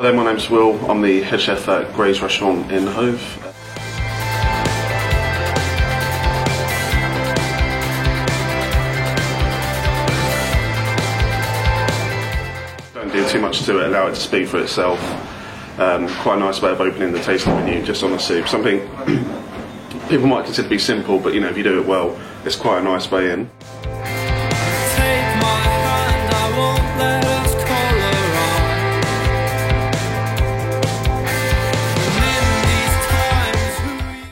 Hello, my name's Will. I'm the head chef at Gray's Restaurant in Hove. Don't do too much to it, allow it to speak for itself. Quite a nice way of opening the tasting menu just on the soup. Something people might consider to be simple, but if you do it well, it's quite a nice way in.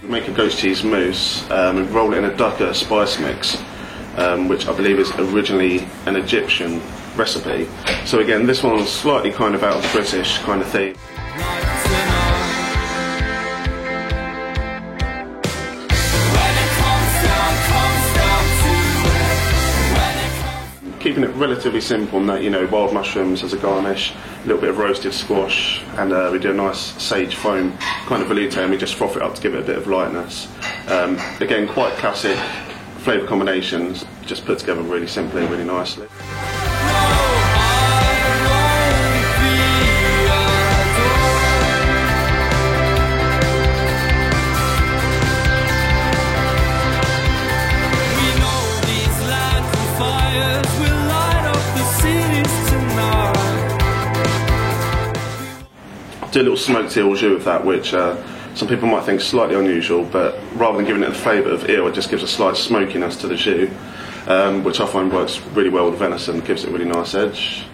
Make a goat cheese mousse and roll it in a dukkha spice mix, which I believe is originally an Egyptian recipe. So again, this one's slightly kind of out of the British kind of theme. Keeping it relatively simple, in that wild mushrooms as a garnish, a little bit of roasted squash, and we do a nice sage foam kind of velouté, and we just froth it up to give it a bit of lightness. Again, quite classic flavour combinations, just put together really simply, really nicely. Do a little smoked eel au jus with that, which some people might think is slightly unusual, but rather than giving it the flavour of eel, it just gives a slight smokiness to the jus, which I find works really well with venison, gives it a really nice edge.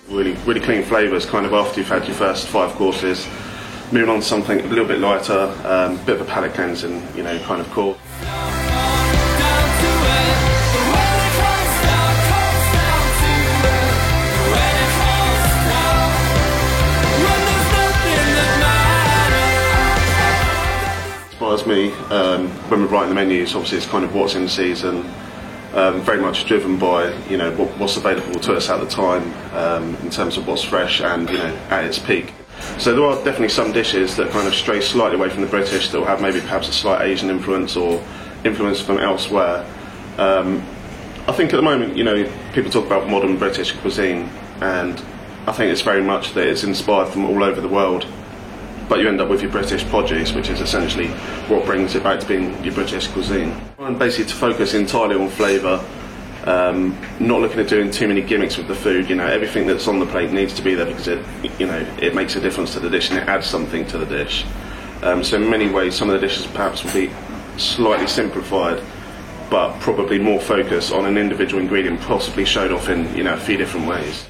Really clean flavours kind of after you've had your first 5 courses. Moving on to something a little bit lighter, bit of a palate cleansing, kind of cool. Inspires me when we're writing the menus. Obviously, it's kind of what's in season. Very much driven by what's available to us at the time in terms of what's fresh and at its peak. So there are definitely some dishes that kind of stray slightly away from the British, that will have maybe perhaps a slight Asian influence or influence from elsewhere. I think at the moment, people talk about modern British cuisine, and I think it's very much that it's inspired from all over the world, but you end up with your British produce, which is essentially what brings it back to being your British cuisine. And basically to focus entirely on flavour, not looking at doing too many gimmicks with the food. Everything that's on the plate needs to be there because it makes a difference to the dish and it adds something to the dish. So in many ways, some of the dishes perhaps will be slightly simplified, but probably more focus on an individual ingredient, possibly showed off in a few different ways.